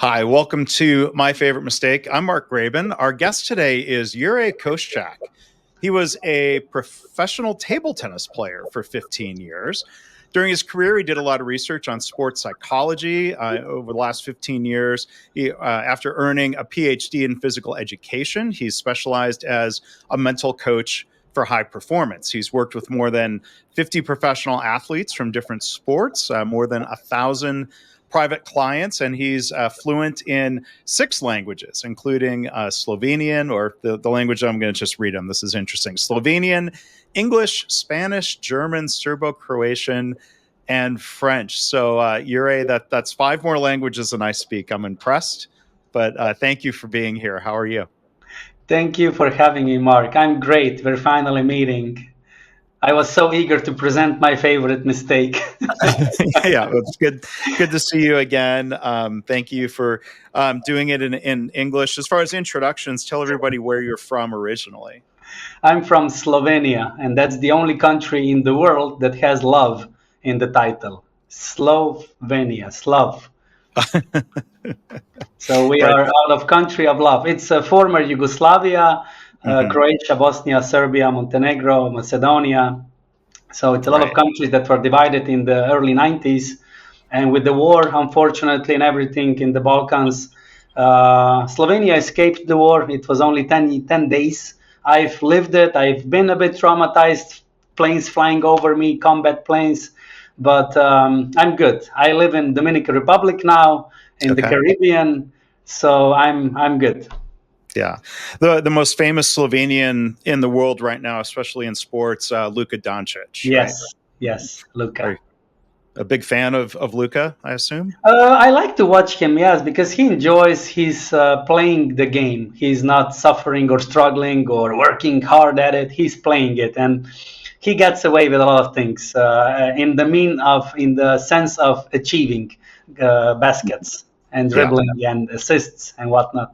Hi, welcome to My Favorite Mistake. I'm Mark Graben. Our guest today is Jure Koscak. He was a professional table tennis player for 15 years. During his career, he did a lot of research on sports psychology over the last 15 years. After earning a Ph.D. in physical education, he's specialized as a mental coach for high performance. He's worked with more than 50 professional athletes from different sports, more than 1,000 private clients, and he's fluent in 6 languages, including Slovenian, or the language I'm going to just read them. This is interesting. Slovenian, English, Spanish, German, Serbo-Croatian, and French. So, Jure, that's 5 more languages than I speak. I'm impressed, but thank you for being here. How are you? Thank you for having me, Mark. I'm great. We're finally meeting. I was so eager to present my favorite mistake. Yeah, it's good to see you again. Thank you for doing it in English. As far as introductions, tell everybody where you're from originally. I'm from Slovenia, and that's the only country in the world that has love in the title. Slovenia, Slav. So we Right. are out of country of love. It's a former Yugoslavia, Croatia, Bosnia, Serbia, Montenegro, Macedonia. So it's a lot of countries that were divided in the early 90s. And with the war, unfortunately, and everything in the Balkans, Slovenia escaped the war. It was only 10 days. I've lived it. I've been a bit traumatized, planes flying over me, combat planes. But I'm good. I live in Dominican Republic now, in the Caribbean. So I'm good. Yeah. The most famous Slovenian in the world right now, especially in sports, Luka Doncic. Yes, right? yes, Luka. A big fan of Luka, I assume? I like to watch him, yes, because he enjoys his playing the game. He's not suffering or struggling or working hard at it. He's playing it, and he gets away with a lot of things in the sense of achieving baskets and dribbling and assists and whatnot.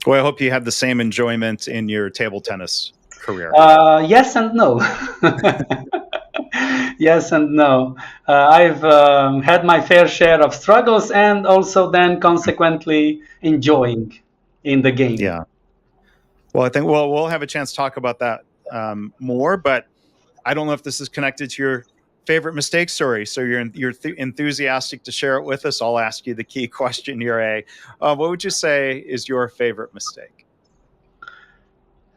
Well, I hope you had the same enjoyment in your table tennis career. Yes and no. Yes and no. I've had my fair share of struggles and also then consequently enjoying in the game. Yeah. Well, I think we'll have a chance to talk about that more, but I don't know if this is connected to your favorite mistake story. So you're enthusiastic to share it with us. I'll ask you the key question here. What would you say is your favorite mistake?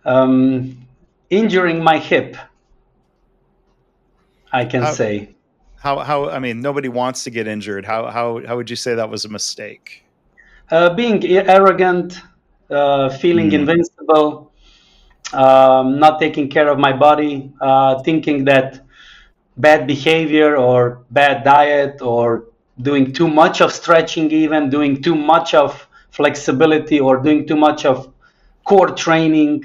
Injuring my hip, I can say. How? I mean, nobody wants to get injured. How would you say that was a mistake? Being arrogant, feeling invincible, not taking care of my body, thinking that bad behavior or bad diet or doing too much of stretching, even doing too much of flexibility or doing too much of core training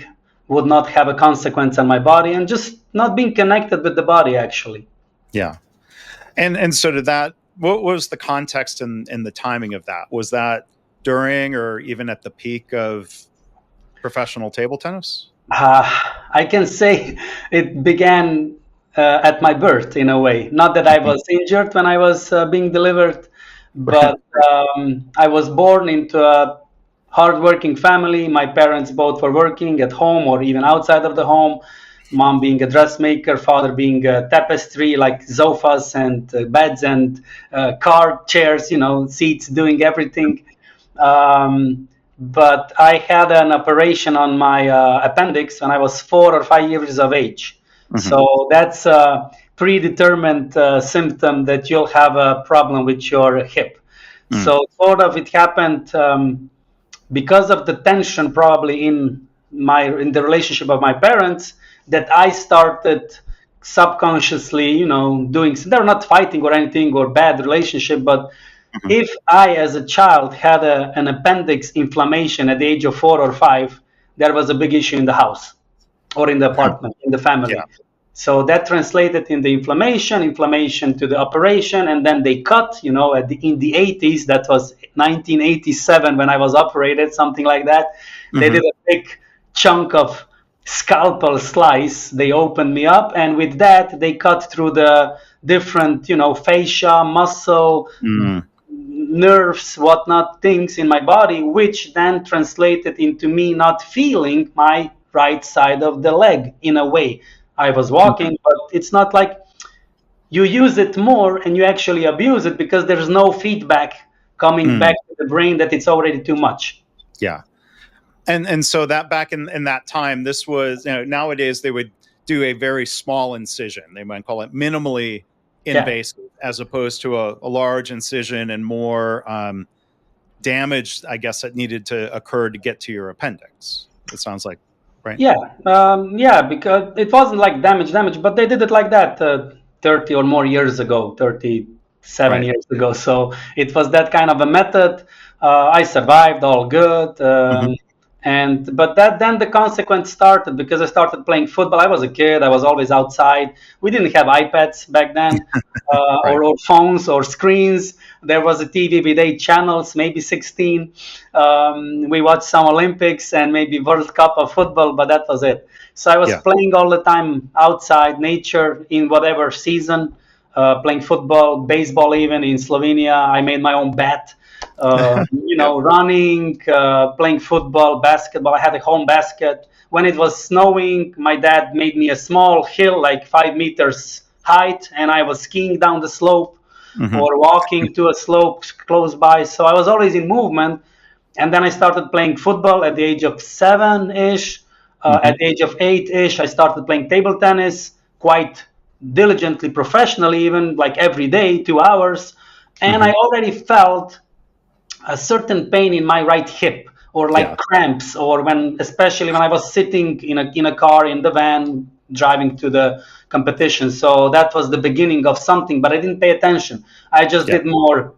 would not have a consequence on my body, and just not being connected with the body, actually. Yeah. And so did that, what was the context and the timing of that? Was that during or even at the peak of professional table tennis? I can say it began at my birth, in a way. Not that I was injured when I was being delivered, but I was born into a hardworking family. My parents both were working at home or even outside of the home. Mom being a dressmaker, father being a tapestry, like sofas and beds and car chairs, seats, doing everything. But I had an operation on my appendix when I was 4 or 5 years of age. So that's a predetermined symptom that you'll have a problem with your hip. So sort of it happened because of the tension probably in the relationship of my parents, that I started subconsciously, doing. They're not fighting or anything or bad relationship, but if I, as a child, had an appendix inflammation at the age of 4 or 5, there was a big issue in the house or in the apartment, in the family. Yeah. So that translated in the inflammation to the operation, and then they cut, in the 80s, that was 1987 when I was operated, something like that. They did a big chunk of scalpel slice. They opened me up, and with that, they cut through the different, fascia, muscle, nerves, whatnot, things in my body, which then translated into me not feeling my right side of the leg in a way. I was walking, but it's not like you use it more and you actually abuse it because there's no feedback coming back to the brain that it's already too much. Yeah. And so that back in that time, this was, nowadays they would do a very small incision. They might call it minimally invasive, as opposed to a large incision and more damage, I guess, that needed to occur to get to your appendix. It sounds like, right? Yeah, because it wasn't like damage, but they did it like that 30 or more years ago, 37 years ago. So it was that kind of a method. I survived, all good. But then the consequence started because I started playing football. I was a kid. I was always outside. We didn't have iPads back then, or phones or screens. There was a TV with 8 channels, maybe 16. We watched some Olympics and maybe World Cup of football, but that was it. So I was playing all the time outside, nature, in whatever season, playing football, baseball even in Slovenia. I made my own bat. Running, playing football, basketball. I had a home basket. When it was snowing, my dad made me a small hill, like 5 meters height, and I was skiing down the slope or walking to a slope close by. So I was always in movement. And then I started playing football at the age of 7-ish. At the age of 8-ish, I started playing table tennis quite diligently, professionally, even like every day, 2 hours. And I already felt a certain pain in my right hip, or like cramps, or especially when I was sitting in a car in the van driving to the competition. So that was the beginning of something, but I didn't pay attention. I just did more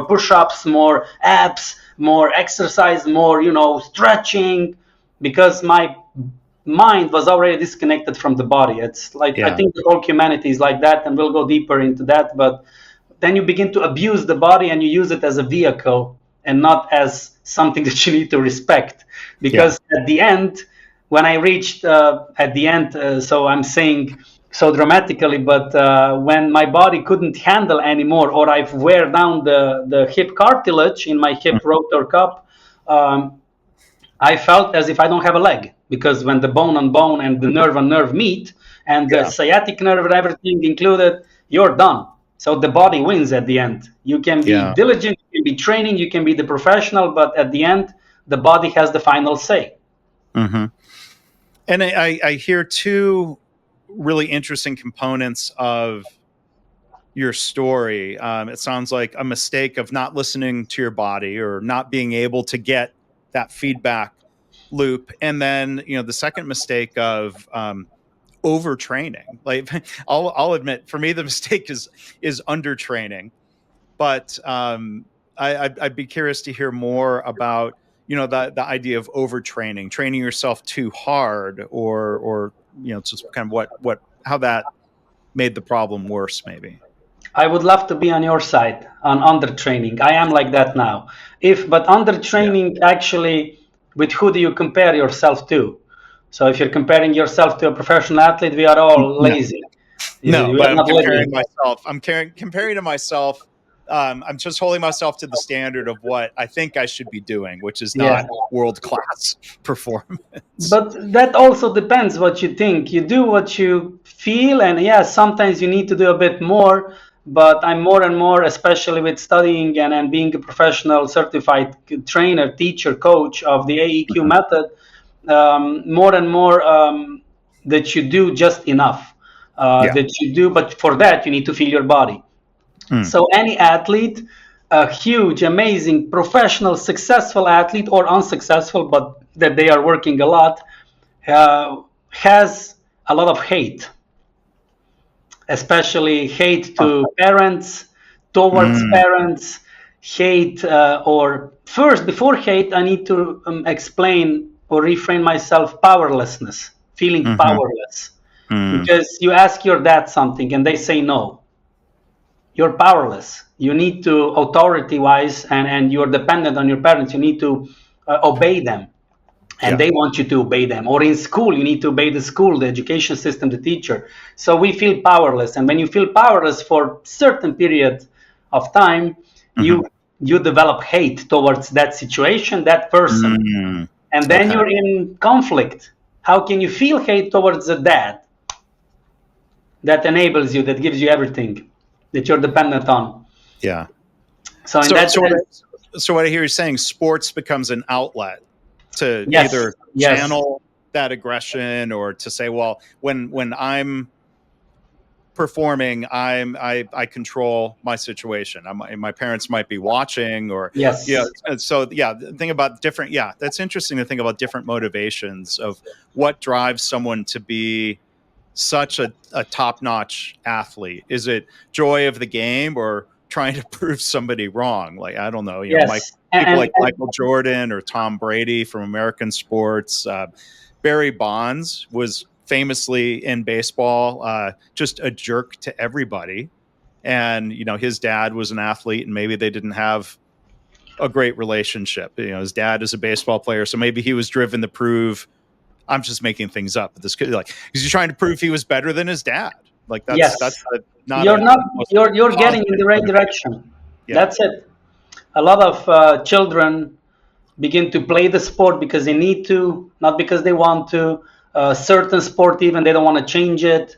push-ups, more abs, more exercise, more stretching, because my mind was already disconnected from the body. It's like I think the whole humanity is like that, and we'll go deeper into that. But then you begin to abuse the body and you use it as a vehicle and not as something that you need to respect. Because at the end, when I reached at the end, so I'm saying so dramatically, but when my body couldn't handle anymore, or I've wear down the hip cartilage in my hip rotor cup, I felt as if I don't have a leg. Because when the bone on bone and the nerve on nerve meet, and the sciatic nerve and everything included, you're done. So the body wins at the end. You can be diligent, you can be training, you can be the professional, but at the end, the body has the final say. And I hear 2 really interesting components of your story. It sounds like a mistake of not listening to your body, or not being able to get that feedback loop. And then, the second mistake of overtraining. Like I'll admit, for me, the mistake is undertraining. But I'd be curious to hear more about the idea of overtraining, training yourself too hard, or just kind of how that made the problem worse, maybe. I would love to be on your side on undertraining. I am like that now. But undertraining actually, with who do you compare yourself to? So if you're comparing yourself to a professional athlete, we are all lazy. No, but I'm comparing myself. I'm comparing to myself. I'm just holding myself to the standard of what I think I should be doing, which is not world-class performance. But that also depends what you think. You do what you feel, and sometimes you need to do a bit more. But I'm more and more, especially with studying and being a professional certified trainer, teacher, coach of the AEQ method, more and more that you do just enough. That you do, but for that you need to feel your body. So any athlete, a huge, amazing, professional, successful athlete, or unsuccessful, but that they are working a lot, has a lot of hate. Especially hate to parents, towards parents, hate, or first, before hate, I need to explain or reframe myself powerlessness, feeling powerless. Because you ask your dad something and they say no. You're powerless. You need to, authority-wise, and you're dependent on your parents, you need to obey them. And they want you to obey them. Or in school, you need to obey the school, the education system, the teacher. So we feel powerless. And when you feel powerless for a certain period of time, you you develop hate towards that situation, that person. And then you're in conflict. How can you feel hate towards a dad that enables you, that gives you everything that you're dependent on? Yeah. So in that sense, so what I hear you saying, sports becomes an outlet to yes, either yes, channel that aggression or to say, well, when I'm performing, I control my situation. My parents might be watching, or yes, so think about different. Yeah, that's interesting to think about different motivations of what drives someone to be such a top-notch athlete. Is it joy of the game or trying to prove somebody wrong? Like, I don't know, yes. people like Michael Jordan or Tom Brady from American sports. Barry Bonds was famously in baseball just a jerk to everybody, and his dad was an athlete, and maybe they didn't have a great relationship. His dad is a baseball player, so maybe he was driven to prove. I'm just making things up, but this kid, like, because he's trying to prove he was better than his dad. Like Yes. You're getting in the right direction. Yeah. That's it. A lot of children begin to play the sport because they need to, not because they want to. Certain sport, even they don't want to change it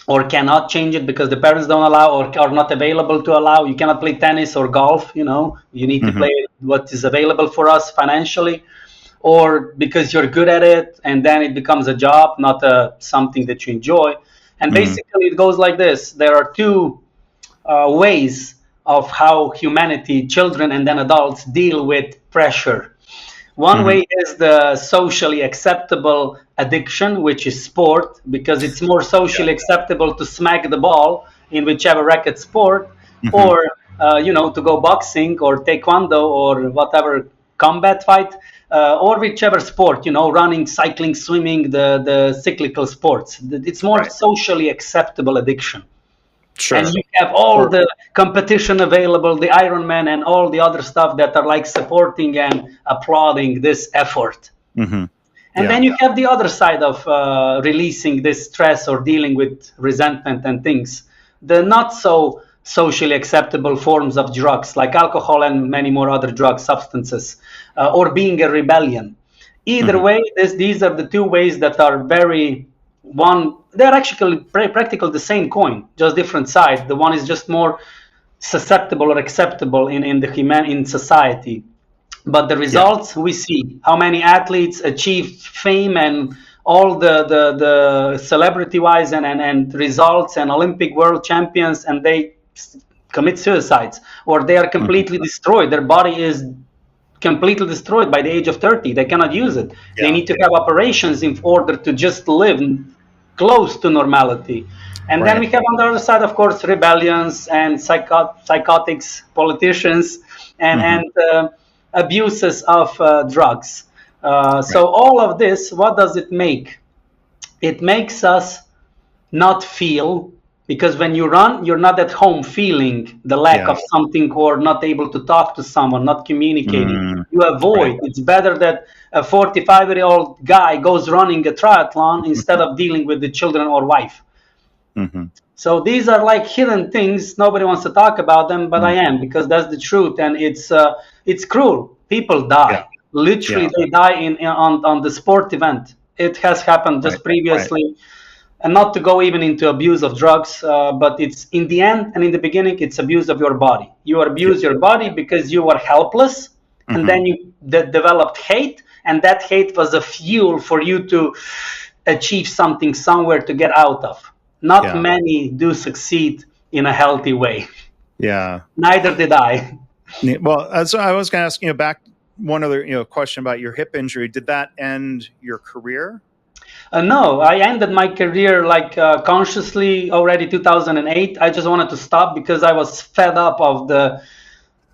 or cannot change it because the parents don't allow or are not available to allow. You cannot play tennis or golf. You need to play what is available for us financially, or because you're good at it, and then it becomes a job, not something that you enjoy. And basically it goes like this. There are two ways of how humanity, children and then adults, deal with pressure. One way is the socially acceptable addiction, which is sport, because it's more socially acceptable to smack the ball in whichever racket sport, or to go boxing or taekwondo or whatever combat fight, or whichever sport, running, cycling, swimming, the cyclical sports. It's more socially acceptable addiction. Sure. And you have all the competition available, the Ironman and all the other stuff that are like supporting and applauding this effort. And then you have the other side of releasing this stress or dealing with resentment and things. The not so socially acceptable forms of drugs like alcohol and many more other drug substances, or being a rebellion. Either way, these are the two ways that are they're actually practically the same coin, just different side. The one is just more susceptible or acceptable in society. But the results we see, how many athletes achieve fame and all the celebrity-wise and results and Olympic world champions, and they commit suicides, or they are completely destroyed. Their body is completely destroyed by the age of 30. They cannot use it. They need to have operations in order to just live close to normality. And then we have on the other side, of course, rebellions and psychotics, politicians, and abuses of drugs. So all of this, what does it make? It makes us not feel, because when you run, you're not at home feeling the lack of something, or not able to talk to someone, not communicating. You avoid. It's better that a 45-year-old guy goes running a triathlon instead of dealing with the children or wife. So these are like hidden things. Nobody wants to talk about them, but I am, because that's the truth. And it's cruel. People die. Literally, they die on the sport event. It has happened just previously. And not to go even into abuse of drugs, but it's in the end and in the beginning, it's abuse of your body. You abuse your body because you were helpless, and then you developed hate, and that hate was a fuel for you to achieve something somewhere to get out of. Not many do succeed in a healthy way. Yeah. Neither did I. Well, so I was going to ask back one other question about your hip injury. Did that end your career? No, I ended my career consciously already 2008. I just wanted to stop because I was fed up of the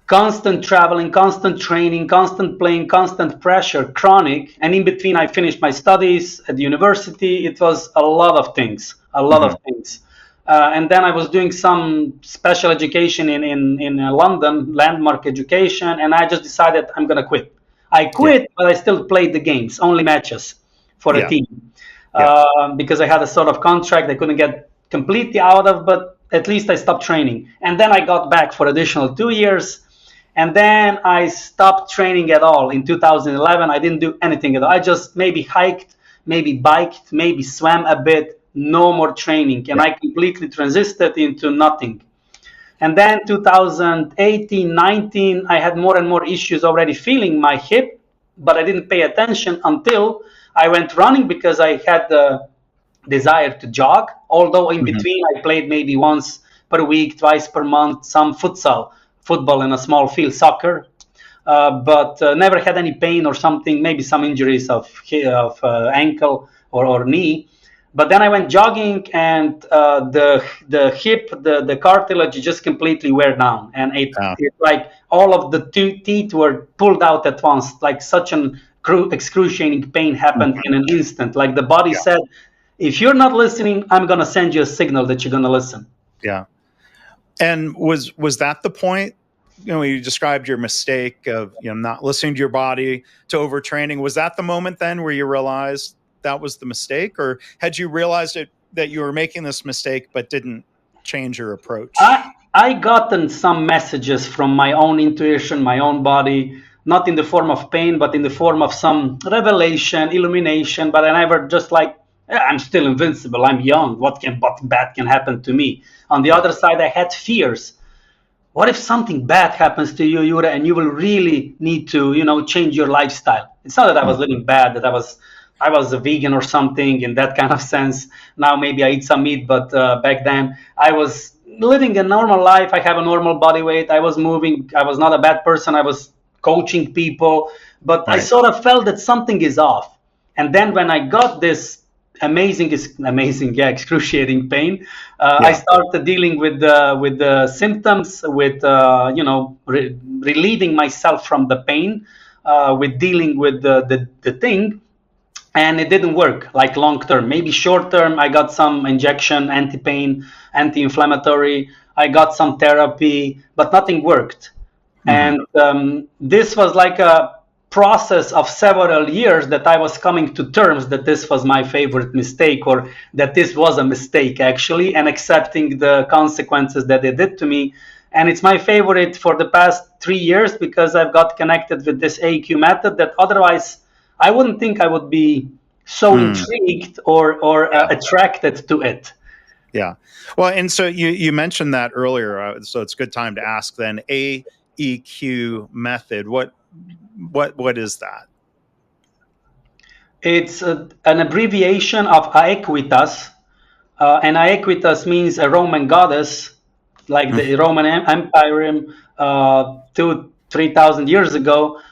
constant traveling, constant training, constant playing, constant pressure, chronic. And in between, I finished my studies at the university. It was a lot of things. And then I was doing some special education in London, landmark education. And I just decided I'm going to quit. I quit, but I still played the games, only matches for a team. Because I had a sort of contract I couldn't get completely out of, but at least I stopped training. And then I got back for additional 2 years. And then I stopped training at all. In 2011, I didn't do anything at all. I just maybe hiked, maybe biked, maybe swam a bit, no more training. And I completely transited into nothing. And then 2018, 19, I had more and more issues already feeling my hip, but I didn't pay attention until I went running because I had the desire to jog. Although in between I played maybe once per week, twice per month, some football in a small field, soccer, but never had any pain or something, maybe some injuries of ankle or knee. But then I went jogging, and the hip, the cartilage just completely wear down, and it like all of the teeth were pulled out at once. Like such an excruciating pain happened in an instant. Like the body said, if you're not listening, I'm gonna send you a signal that you're gonna listen. Yeah. And was that the point? You know, you described your mistake of, you know, not listening to your body, to overtraining. Was that the moment then where you realized that was the mistake, or had you realized that you were making this mistake but didn't change your approach? I gotten some messages from my own intuition, my own body, not in the form of pain, but in the form of some revelation, illumination. But I never just like, I'm still invincible. I'm young. What bad can happen to me? On the other side, I had fears. What if something bad happens to you, Jure, and you will really need to, change your lifestyle? It's not that I was living bad, that I was a vegan or something in that kind of sense. Now maybe I eat some meat, but back then I was living a normal life. I have a normal body weight. I was moving. I was not a bad person. I was coaching people, but I sort of felt that something is off. And then when I got this excruciating pain, I started dealing with the symptoms, with relieving myself from the pain, with dealing with the thing. And it didn't work like long term. Maybe short term, I got some injection, anti-pain, anti-inflammatory. I got some therapy, but nothing worked. And this was like a process of several years that I was coming to terms that this was my favorite mistake, or that this was a mistake actually, and accepting the consequences that it did to me. And it's my favorite for the past 3 years because I've got connected with this AQ method that otherwise I wouldn't think I would be so intrigued or attracted to it. Yeah. Well, and so you mentioned that earlier, so it's a good time to ask then, AEQ method. What is that? It's an abbreviation of Aequitas, and Aequitas means a Roman goddess, like the Roman Empire 2,000-3,000 years ago.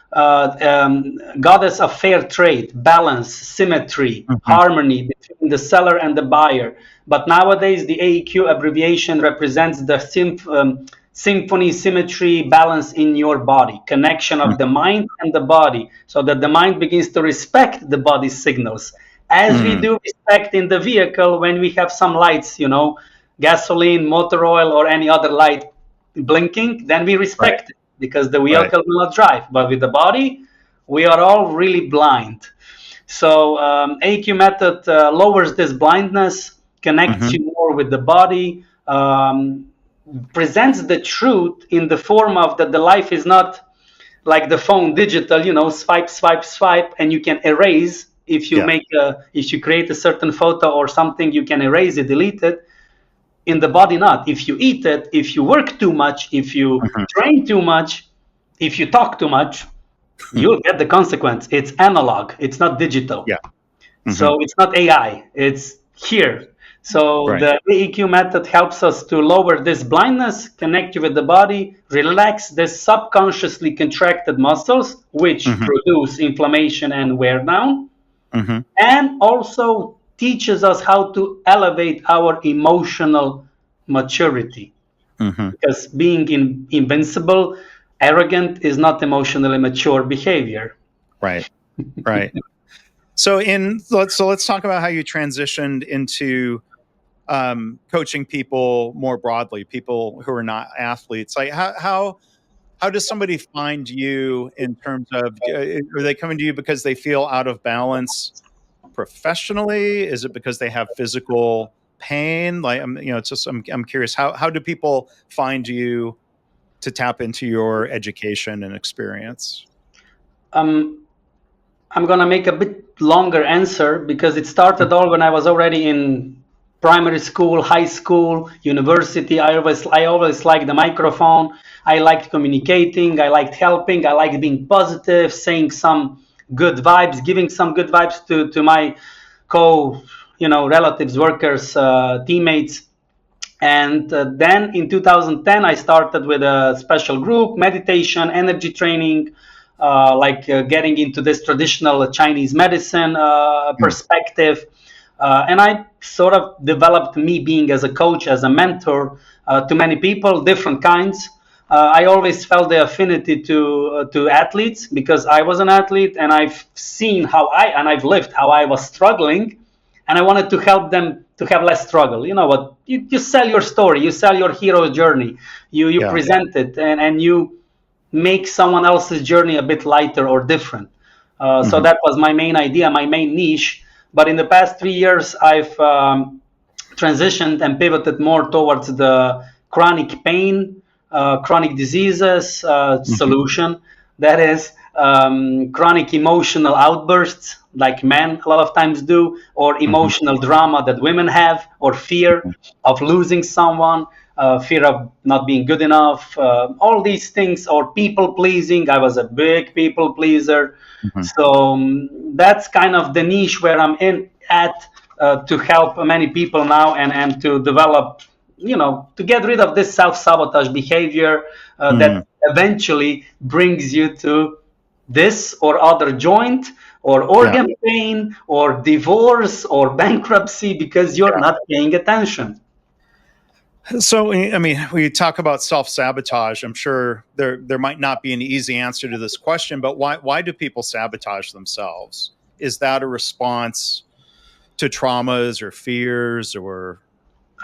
Goddess of fair trade, balance, symmetry, harmony between the seller and the buyer. But nowadays, the AEQ abbreviation represents the symphony, symmetry, balance in your body, connection of the mind and the body, so that the mind begins to respect the body's signals, as we do respect in the vehicle when we have some lights, gasoline, motor oil, or any other light blinking, then we respect it because the vehicle will not drive. But with the body, we are all really blind. So AQ method lowers this blindness, connects you more with the body, presents the truth in the form of that the life is not like the phone digital, swipe, swipe, swipe, and you can erase. If you if you create a certain photo or something, you can erase it, delete it. In the body, not. If you eat it, if you work too much, if you train too much, if you talk too much, you'll get the consequence. It's analog. It's not digital. So it's not AI. It's here. So the AEQ method helps us to lower this blindness, connect you with the body, relax the subconsciously contracted muscles, which produce inflammation and wear down, and also teaches us how to elevate our emotional maturity. Because being invincible, arrogant is not emotionally mature behavior. Right. So let's talk about how you transitioned into coaching people more broadly, people who are not athletes. Like how does somebody find you in terms of, are they coming to you because they feel out of balance professionally? Is it because they have physical pain? Like, I'm curious, how do people find you to tap into your education and experience? I'm going to make a bit longer answer because it started all when I was already in primary school, high school, university. I always liked the microphone. I liked communicating. I liked helping. I liked being positive, saying some good vibes, giving some good vibes to my relatives, workers, teammates. And then in 2010, I started with a special group, meditation, energy training, getting into this traditional Chinese medicine perspective. And I sort of developed me being as a coach, as a mentor to many people, different kinds. I always felt the affinity to athletes because I was an athlete, and I've seen I've lived how I was struggling, and I wanted to help them to have less struggle. You know what? You sell your story, you sell your hero journey, you present it, and you make someone else's journey a bit lighter or different. So that was my main idea, my main niche. But in the past 3 years, I've transitioned and pivoted more towards the chronic pain, chronic diseases solution. That is chronic emotional outbursts like men a lot of times do, or emotional drama that women have, or fear of losing someone, fear of not being good enough, all these things, or people pleasing. I was a big people pleaser. So that's kind of the niche where I'm at to help many people now and to develop, to get rid of this self-sabotage behavior that eventually brings you to this or other joint or organ pain or divorce or bankruptcy because you're not paying attention. So, I mean, we talk about self-sabotage. I'm sure there might not be an easy answer to this question, but why do people sabotage themselves? Is that a response to traumas or fears or?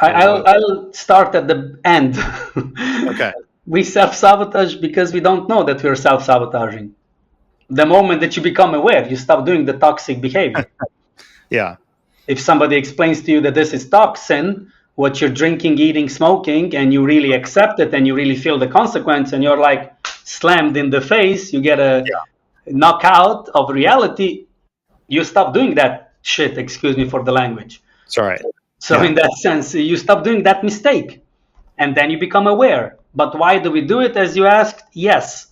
I'll start at the end. Okay. We self-sabotage because we don't know that we're self-sabotaging. The moment that you become aware, you stop doing the toxic behavior. Yeah. If somebody explains to you that this is toxin, what you're drinking, eating, smoking, and you really accept it and you really feel the consequence, and you're like slammed in the face, you get a knockout of reality, you stop doing that shit, excuse me for the language. That's right. So in that sense, you stop doing that mistake, and then you become aware. But why do we do it, as you asked? Yes,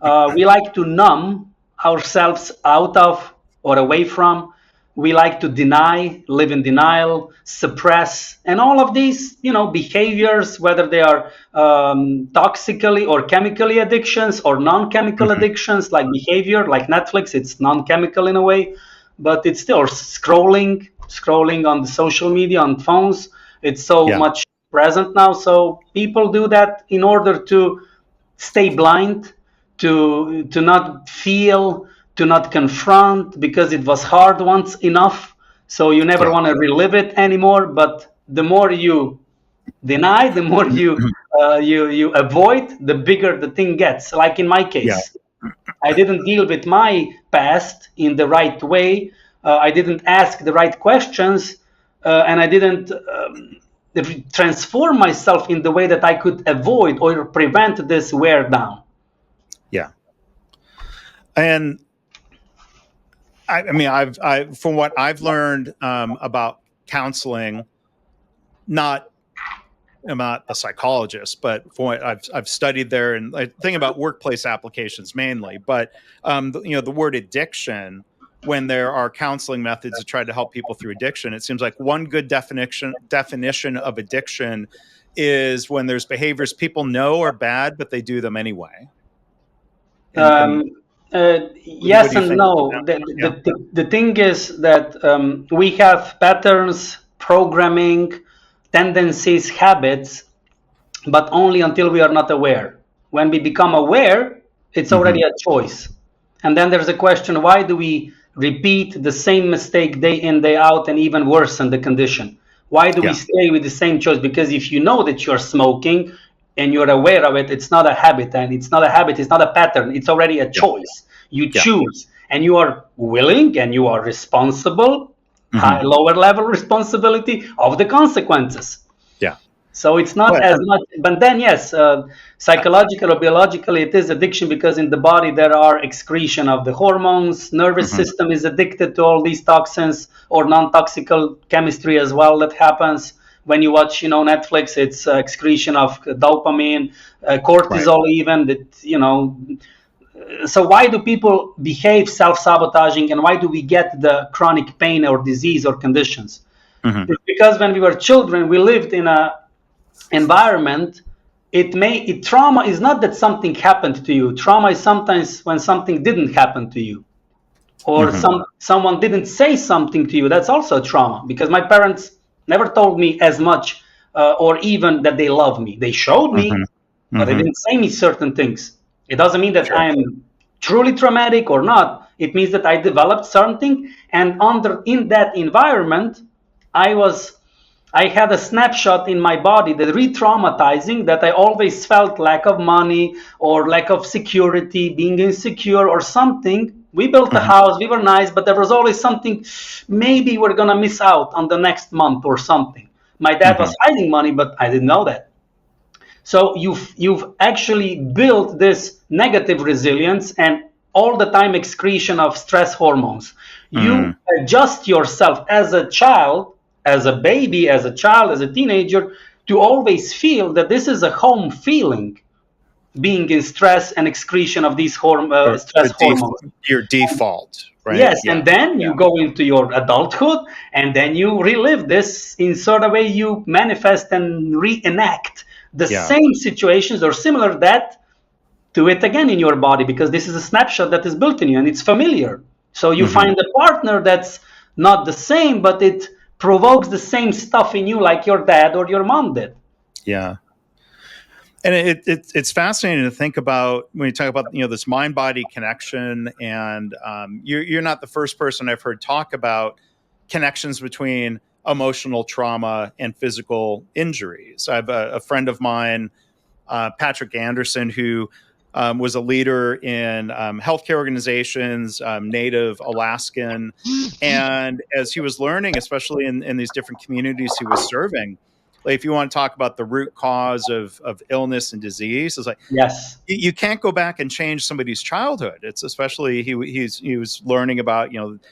we like to numb ourselves out of or away from. We like to deny, live in denial, suppress, and all of these, behaviors, whether they are toxically or chemically addictions or non-chemical addictions, like behavior, like Netflix, it's non-chemical in a way, but it's still scrolling on the social media, on phones. It's so much present now. So people do that in order to stay blind, to not feel, to not confront, because it was hard once enough. So you never want to relive it anymore. But the more you deny, the more you avoid, the bigger the thing gets. Like in my case, I didn't deal with my past in the right way. I didn't ask the right questions, and I didn't transform myself in the way that I could avoid or prevent this wear down. Yeah. And I mean, I've from what I've learned about counseling, I'm not a psychologist, but from what I've studied there, and I think about workplace applications mainly, but the word addiction, when there are counseling methods to try to help people through addiction, it seems like one good definition of addiction is when there's behaviors people know are bad, but they do them anyway. Yes and no. The thing is that we have patterns, programming, tendencies, habits, but only until we are not aware. When we become aware, it's already a choice. And then there's a question, why do we repeat the same mistake day in, day out, and even worsen the condition? Why do we stay with the same choice? Because if you know that you're smoking and you're aware of it, it's not a habit, and it's not a habit, it's not a pattern, it's already a choice. You choose, and you are willing, and you are responsible, lower level responsibility of the consequences. Yeah. So it's not as much, but then yes, psychological or biologically, it is addiction because in the body there are excretion of the hormones. Nervous system is addicted to all these toxins or non-toxical chemistry as well that happens when you watch, Netflix. It's excretion of dopamine, cortisol, even that, So why do people behave self-sabotaging, and why do we get the chronic pain or disease or conditions? It's because when we were children, we lived in a environment. Trauma is not that something happened to you. Trauma is sometimes when something didn't happen to you, or someone didn't say something to you. That's also trauma, because my parents never told me as much, or even that they love me. They showed me, but they didn't say me certain things. It doesn't mean that I'm truly traumatic or not. It means that I developed something, and in that environment, I had a snapshot in my body that re-traumatizing, that I always felt lack of money or lack of security, being insecure or something. We built a house, we were nice, but there was always something, maybe we're going to miss out on the next month or something. My dad was hiding money, but I didn't know that. So you've actually built this negative resilience and all the time excretion of stress hormones. You adjust yourself as a child, as a baby, as a child, as a teenager, to always feel that this is a home feeling, being in stress and excretion of these stress hormones. Your default, right? Yes, and then you go into your adulthood, and then you relive this in sort of way. You manifest and reenact the same situations or similar that to it again in your body, because this is a snapshot that is built in you and it's familiar. So you find a partner that's not the same, but it provokes the same stuff in you, like your dad or your mom did. Yeah. And it's fascinating to think about when you talk about this mind-body connection, and you're not the first person I've heard talk about connections between emotional trauma and physical injuries. I have a friend of mine, Patrick Anderson, who was a leader in healthcare organizations, Native Alaskan, and as he was learning, especially in these different communities he was serving, like if you want to talk about the root cause of illness and disease, it's like, yes, you can't go back and change somebody's childhood. It's especially he was learning about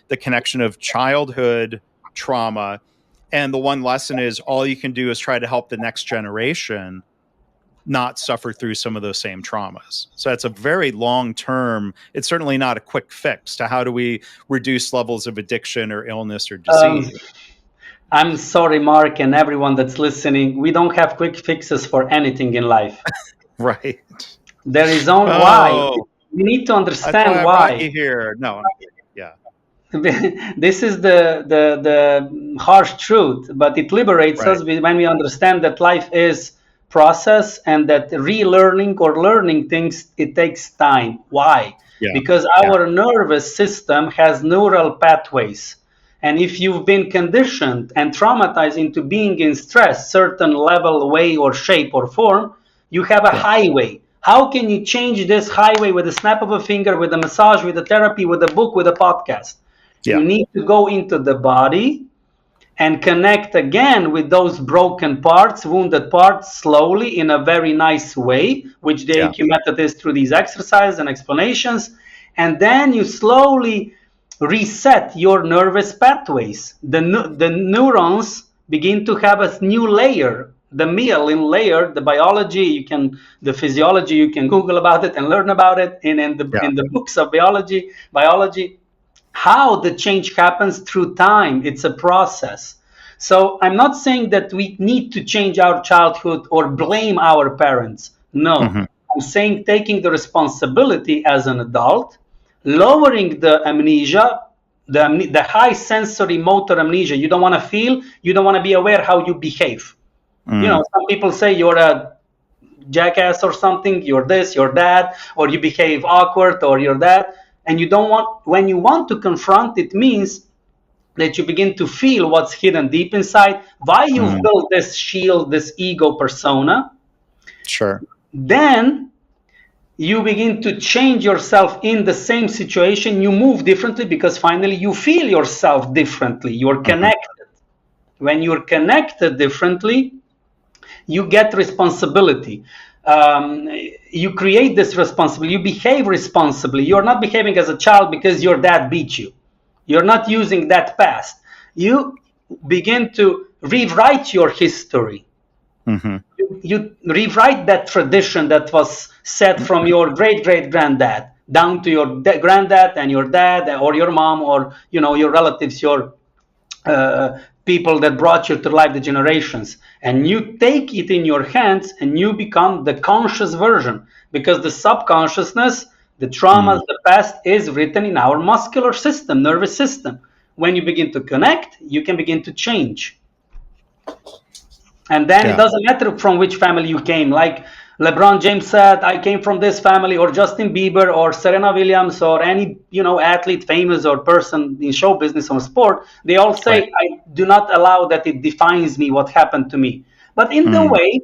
the connection of childhood trauma, and the one lesson is all you can do is try to help the next generation not suffer through some of those same traumas. So that's a very long term. It's certainly not a quick fix to how do we reduce levels of addiction or illness or disease. I'm sorry, Mark, and everyone that's listening. We don't have quick fixes for anything in life. Right. There is only why. We need to understand why. I here. No. Yeah. This is the harsh truth, but it liberates us when we understand that life is process and that relearning or learning things, it takes time. Why? Because our nervous system has neural pathways. And if you've been conditioned and traumatized into being in stress, certain level, way, or shape or form, you have a highway. How can you change this highway with a snap of a finger, with a massage, with a therapy, with a book, with a podcast? You need to go into the body and connect again with those broken parts, wounded parts, slowly in a very nice way, which the AQ method is through these exercises and explanations. And then you slowly reset your nervous pathways. The neurons begin to have a new layer, the myelin layer, the biology, the physiology, you can Google about it and learn about it in the books of biology, how the change happens through time. It's a process. So I'm not saying that we need to change our childhood or blame our parents. No, I'm saying taking the responsibility as an adult, lowering the amnesia, the high sensory motor amnesia. You don't want to feel, you don't want to be aware how you behave. Some people say you're a jackass or something, you're this, you're that, or you behave awkward, or you're that. And when you want to confront, it means that you begin to feel what's hidden deep inside, why you've built this shield, this ego persona. Sure. Then you begin to change yourself in the same situation. You move differently because finally you feel yourself differently. You're connected. When you're connected differently, you get responsibility. You create this responsibility. You behave responsibly. You're not behaving as a child because your dad beat you. You're not using that past. You begin to rewrite your history. You rewrite that tradition that was set from your great granddad down to your granddad and your dad or your mom or your relatives, your people that brought you to life, the generations, and you take it in your hands and you become the conscious version, because the subconsciousness, the traumas, the past is written in our muscular system, nervous system. When you begin to connect, you can begin to change. And then it doesn't matter from which family you came. Like LeBron James said, I came from this family, or Justin Bieber, or Serena Williams, or any athlete, famous or person in show business or sport. They all say, I do not allow that it defines me what happened to me. But in the way,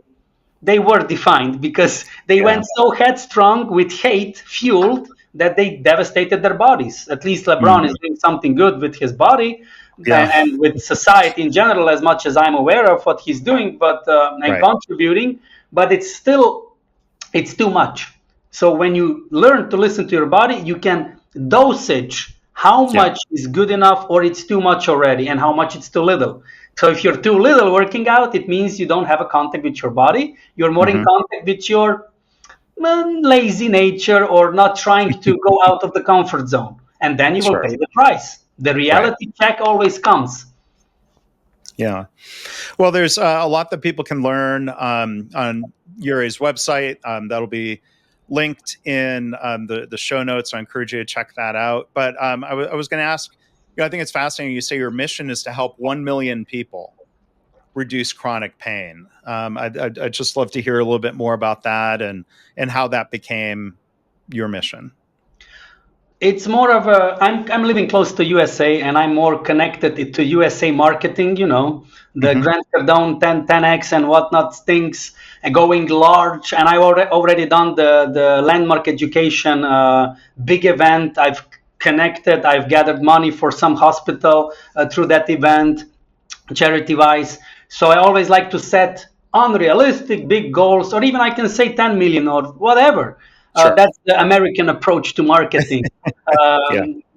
they were defined, because they went so headstrong with hate fueled that they devastated their bodies. At least LeBron is doing something good with his body. And with society in general, as much as I'm aware of what he's doing, but and contributing, but it's too much. So when you learn to listen to your body, you can dosage how much is good enough, or it's too much already, and how much it's too little. So if you're too little working out, it means you don't have a contact with your body. You're more in contact with your lazy nature, or not trying to go out of the comfort zone. And then you will pay the price. The reality check always comes. Yeah. Well, there's a lot that people can learn on Jure's website. That'll be linked in the show notes. I encourage you to check that out. But I was going to ask, I think it's fascinating. You say your mission is to help 1 million people reduce chronic pain. I'd just love to hear a little bit more about that and how that became your mission. It's more of I'm living close to USA, and I'm more connected to USA marketing, the Grant Cardone 10x and whatnot things, and going large. And I've already done the landmark education big event. I've connected, I've gathered money for some hospital through that event, charity wise. So I always like to set unrealistic big goals, or even I can say 10 million or whatever. That's the American approach to marketing,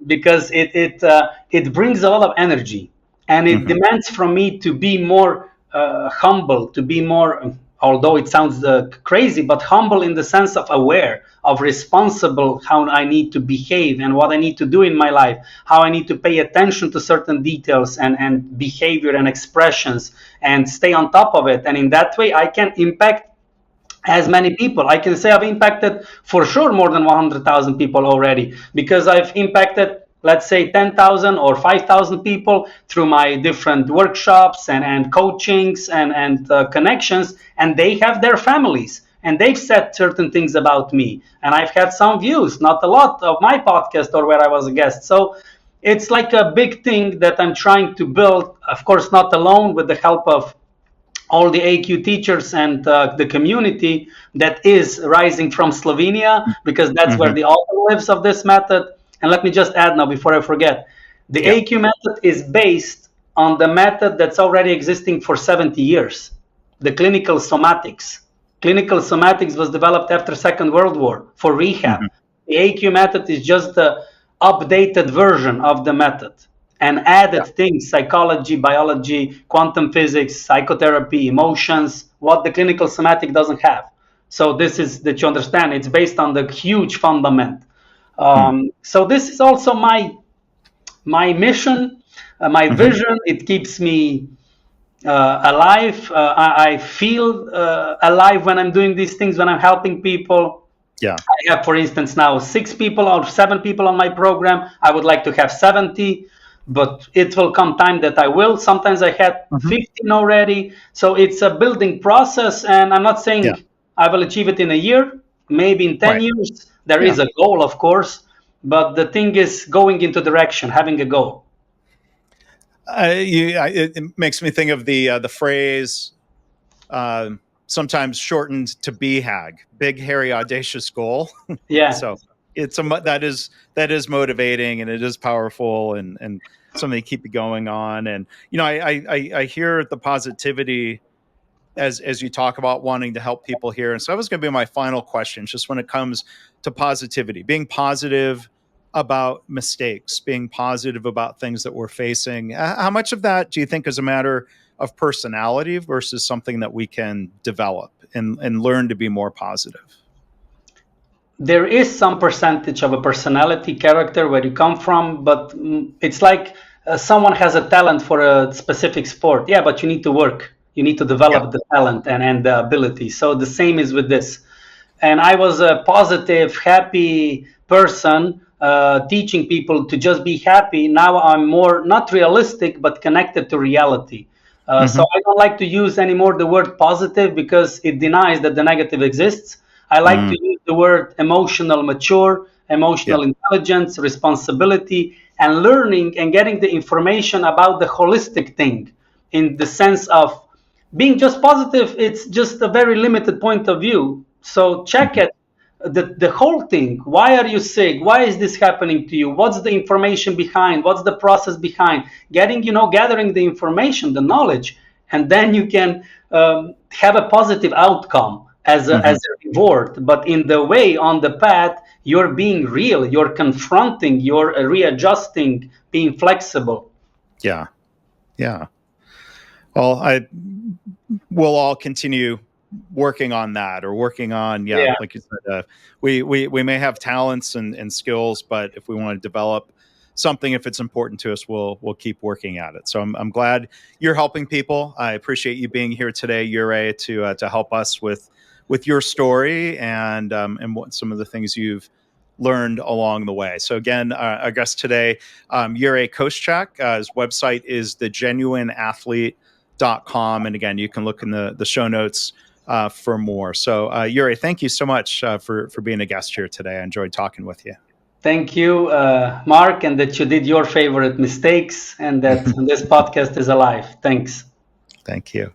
because it brings a lot of energy, and it demands from me to be more humble, to be more, although it sounds crazy, but humble in the sense of aware, of responsible, how I need to behave and what I need to do in my life, how I need to pay attention to certain details and behavior and expressions, and stay on top of it. And in that way, I can impact as many people. I can say I've impacted for sure more than 100,000 people already, because I've impacted, let's say, 10,000 or 5,000 people through my different workshops and coachings and connections, and they have their families, and they've said certain things about me, and I've had some views, not a lot, of my podcast or where I was a guest. So it's like a big thing that I'm trying to build, of course, not alone, with the help of all the AQ teachers and the community that is rising from Slovenia, because that's where the author lives of this method. And let me just add now, before I forget, the AQ method is based on the method that's already existing for 70 years, the clinical somatics. Clinical somatics was developed after Second World War for rehab. The AQ method is just the updated version of the method, and added things, psychology, biology, quantum physics, psychotherapy, emotions, what the clinical somatic doesn't have. So this is, that you understand, it's based on the huge fundament. So this is also my mission, my vision. It keeps me alive. I feel alive when I'm doing these things, when I'm helping people. I have, for instance, now 6 people or 7 people on my program. I would like to have 70. But it will come time that I will. Sometimes I had 15 already. So it's a building process. And I'm not saying I will achieve it in a year, maybe in 10 years. There is a goal, of course. But the thing is going into direction, having a goal. It makes me think of the phrase, sometimes shortened to BHAG, big, hairy, audacious goal. So it's that is motivating, and it is powerful, and something to keep you going on. And I hear the positivity as you talk about wanting to help people here. And so that was going to be my final question, just when it comes to positivity, being positive about mistakes, being positive about things that we're facing. How much of that do you think is a matter of personality versus something that we can develop and learn to be more positive? There is some percentage of a personality, character, where you come from, but it's like someone has a talent for a specific sport. Yeah, but you need to work. You need to develop the talent and the ability. So the same is with this. And I was a positive, happy person, teaching people to just be happy. Now I'm more not realistic, but connected to reality. So I don't like to use anymore the word positive because it denies that the negative exists. I like to use the word emotional mature, emotional intelligence, responsibility, and learning and getting the information about the holistic thing, in the sense of being just positive. It's just a very limited point of view. So check it, the whole thing. Why are you sick? Why is this happening to you? What's the information behind? What's the process behind? Gathering the information, the knowledge, and then you can have a positive outcome as a reward. But in the way, on the path, you're being real, you're confronting, you're readjusting, being flexible. Yeah. Well, we'll all continue working on that, or working on, like you said, we may have talents and skills, but if we want to develop something, if it's important to us, we'll keep working at it. So I'm glad you're helping people. I appreciate you being here today, Jure, to help us with your story and what some of the things you've learned along the way. So again, our guest today, Jure Koscak. His website is thegenuineathlete.com, and again, you can look in the show notes for more. So Jure, thank you so much for being a guest here today. I enjoyed talking with you. Thank you, Mark, and that you did your favorite mistakes, and that this podcast is alive. Thanks. Thank you.